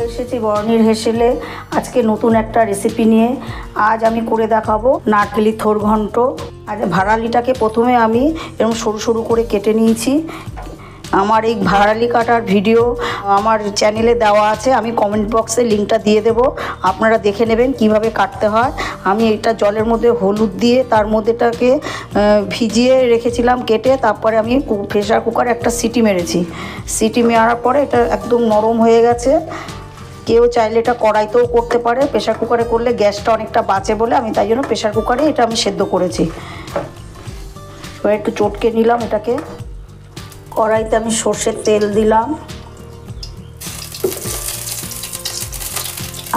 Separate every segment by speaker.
Speaker 1: এসেছি বরণীর হেসেলে আজকে নতুন একটা রেসিপি নিয়ে। আজ আমি করে দেখাবো নারকেলি থোড় ঘন্ট। আজ ভাড়ালিটাকে প্রথমে আমি এরকম সরু সরু করে কেটে নিয়েছি। আমার এই ভাড়ালি কাটার ভিডিও আমার চ্যানেলে দেওয়া আছে, আমি কমেন্ট বক্সে লিঙ্কটা দিয়ে দেব, আপনারা দেখে নেবেন কিভাবে কাটতে হয়। আমি এটা জলের মধ্যে হলুদ দিয়ে তার মধ্যেটাকে ভিজিয়ে রেখেছিলাম কেটে, তারপরে আমি প্রেশার কুকারে একটা সিটি মেরেছি। সিটি মারার পরে এটা একদম নরম হয়ে গেছে। কেউ চাইলে এটা কড়াইতেও করতে পারে, প্রেশার কুকারে করলে গ্যাসটা অনেকটা বাঁচে বলে আমি তাই জন্য প্রেশার কুকারে এটা আমি সেদ্ধ করেছি। এবার একটু চটকে নিলাম এটাকে। কড়াইতে আমি সর্ষের তেল দিলাম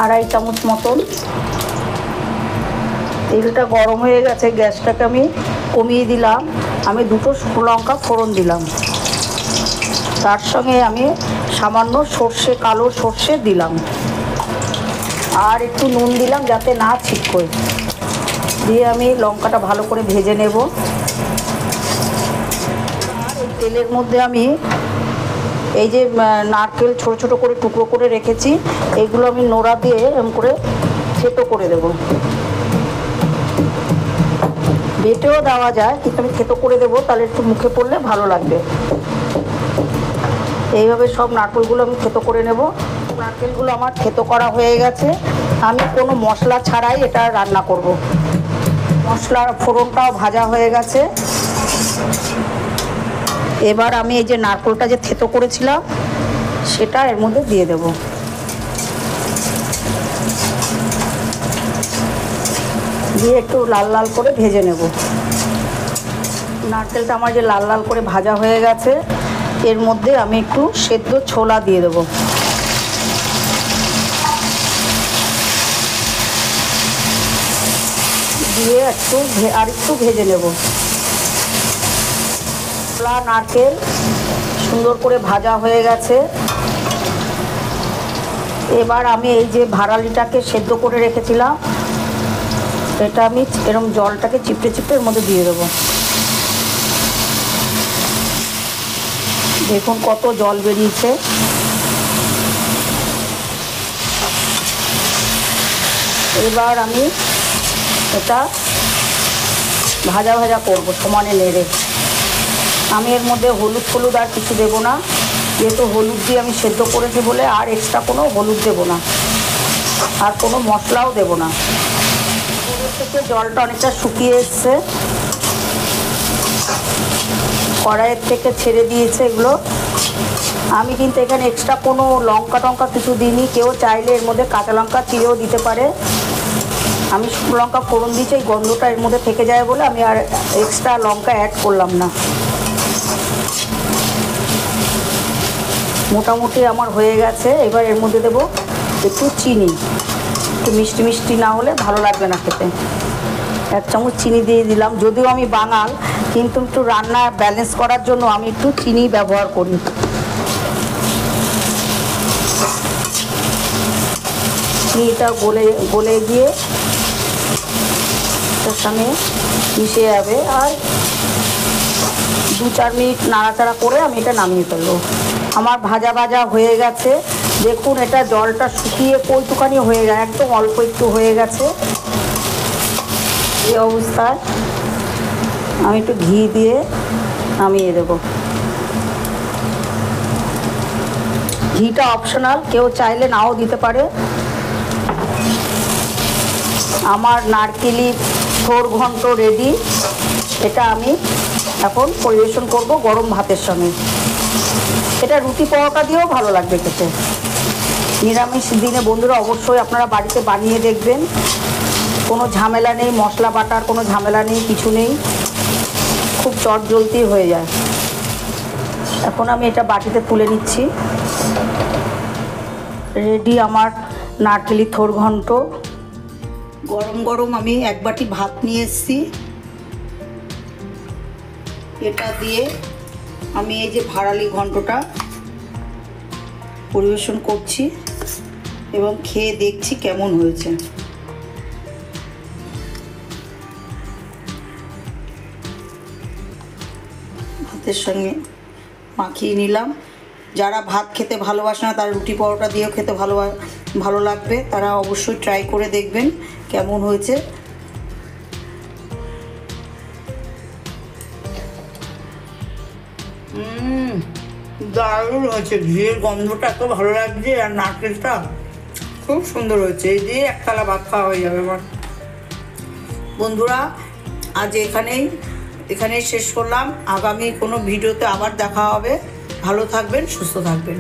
Speaker 1: 2.5 চামচ মতন। তেলটা গরম হয়ে গেছে, গ্যাসটাকে আমি কমিয়ে দিলাম। আমি 2টো শুকনো লঙ্কা ফোড়ন দিলাম, তার সঙ্গে আমি সামান্য সর্ষে, কালো সর্ষে দিলাম, আর একটু নুন দিলাম যাতে না ছিটকোয়। দিয়ে আমি লঙ্কাটা ভালো করে ভেজে নেব। তেলের মধ্যে আমি এই যে নারকেল ছোট ছোট করে টুকরো করে রেখেছি, এগুলো আমি নোড়া দিয়ে এরকম করে থেতো করে দেব। বেটেও দেওয়া যায়, কিন্তু আমি থেতো করে দেবো, তাহলে একটু মুখে পড়লে ভালো লাগবে। এইভাবে সব নারকেলগুলো আমি থেতো করে নেব। নারকেলগুলো আমার থেতো করা হয়ে গেছে। আমি কোনো মশলা ছাড়াই এটা রান্না করব। মশলার ফোড়নটাও ভাজা হয়ে গেছে। এবার আমি এই যে নারকেলটা যে থেতো করেছিলাম সেটা এর মধ্যে দিয়ে দেব। দিয়ে একটু লাল লাল করে ভেজে নেব। নারকেলটা আমার যে লাল লাল করে ভাজা হয়ে গেছে, এর মধ্যে আমি একটু সেদ্ধ ছোলা দিয়ে দেব। দিয়ে একটু ভেজে নেব। ছোলা নারকেল সুন্দর করে ভাজা হয়ে গেছে। এবার আমি এই যে ভাড়ালিটাকে সেদ্ধ করে রেখেছিলাম, এটা আমি এরকম জলটাকে চিপড়ে চিপড়ে এর মধ্যে দিয়ে দেবো। দেখুন কত জল বেরিয়েছে। এবার আমি এটা ভাজা ভাজা করবো সমানে নেড়ে। আমি এর মধ্যে হলুদ আর কিছু দেবো না, যেহেতু হলুদ দিয়ে আমি সেদ্ধ করেছি বলে আর এক্সট্রা কোনো হলুদ দেবো না, আর কোনো মশলাও দেবো না। ওপর থেকে জলটা অনেকটা শুকিয়ে এসছে, কড়াইয়ের থেকে ছেড়ে দিয়েছে এগুলো। আমি কিন্তু এখানে এক্সট্রা কোনো লঙ্কা টঙ্কা কিছু দিইনি। কেউ চাইলে এর মধ্যে কাঁচা লঙ্কা চিড়েও দিতে পারে। আমি শুকনো লঙ্কা ফোড়ন দিয়েছি, এই গন্ধটা এর মধ্যে থেকে যায় বলে আমি আর এক্সট্রা লঙ্কা অ্যাড করলাম না। মোটামুটি আমার হয়ে গেছে। এবার এর মধ্যে দেবো একটু চিনি। একটু মিষ্টি মিষ্টি না হলে ভালো লাগবে না খেতে। 1 চামচ চিনি দিয়ে দিলাম। যদিও আমি বাঙাল, কিন্তু একটু রান্না ব্যালেন্স করার জন্য আমি একটু চিনি ব্যবহার করি। চিনিটা গলে গিয়ে এটার সঙ্গে মিশে যাবে, আর 2-4 মিনিট নাড়াচাড়া করে আমি এটা নামিয়ে ফেলবো। আমার ভাজা ভাজা হয়ে গেছে। দেখুন এটা জলটা শুকিয়ে কইটুকানি হয়ে যায়, একদম অল্প একটু হয়ে গেছে। এই অবস্থায় আমি একটু ঘি দিয়ে নামিয়ে দেব। ঘিটা অপশনাল, কেউ চাইলে নাও দিতে পারে। আমার নারকেলি থোড় ঘন্ট রেডি। এটা আমি এখন পরিবেশন করব গরম ভাতের সঙ্গে। এটা রুটি পরোটা দিয়েও ভালো লাগবে খেতে। নিরামিষ দিনে বন্ধুরা অবশ্যই আপনারা বাড়িতে বানিয়ে দেখবেন। কোনো ঝামেলা নেই, মশলা বাটার কোনো ঝামেলা নেই, কিছু নেই, খুব চটজলদি হয়ে যায়। এখন আমি এটা বাটিতে তুলে নিচ্ছি। রেডি আমার নারকেলি থোড় ঘন্ট। গরম গরম আমি 1 বাটি ভাত নিয়ে এসেছি। এটা দিয়ে আমি এই যে ভাড়ালি ঘন্টটা পরিবেশন করছি এবং খেয়ে দেখছি কেমন হয়েছে। ভাতের সঙ্গে মাখিয়ে নিলাম। যারা ভাত খেতে ভালোবাসে না তারা রুটি পরোটা দিয়েও খেতে ভালো লাগবে, তারা অবশ্যই ট্রাই করে দেখবেন কেমন হয়েছে। দারুণ হয়েছে, ঘিয়ের গন্ধটা এত ভালো লাগছে আর নারকেলটা খুব সুন্দর হয়েছে। এই দিয়ে এক থালা ভাত খাওয়া হয়ে যাবে আমার। বন্ধুরা আজ এখানেই শেষ করলাম। আগামী কোনো ভিডিওতে আবার দেখা হবে। ভালো থাকবেন, সুস্থ থাকবেন।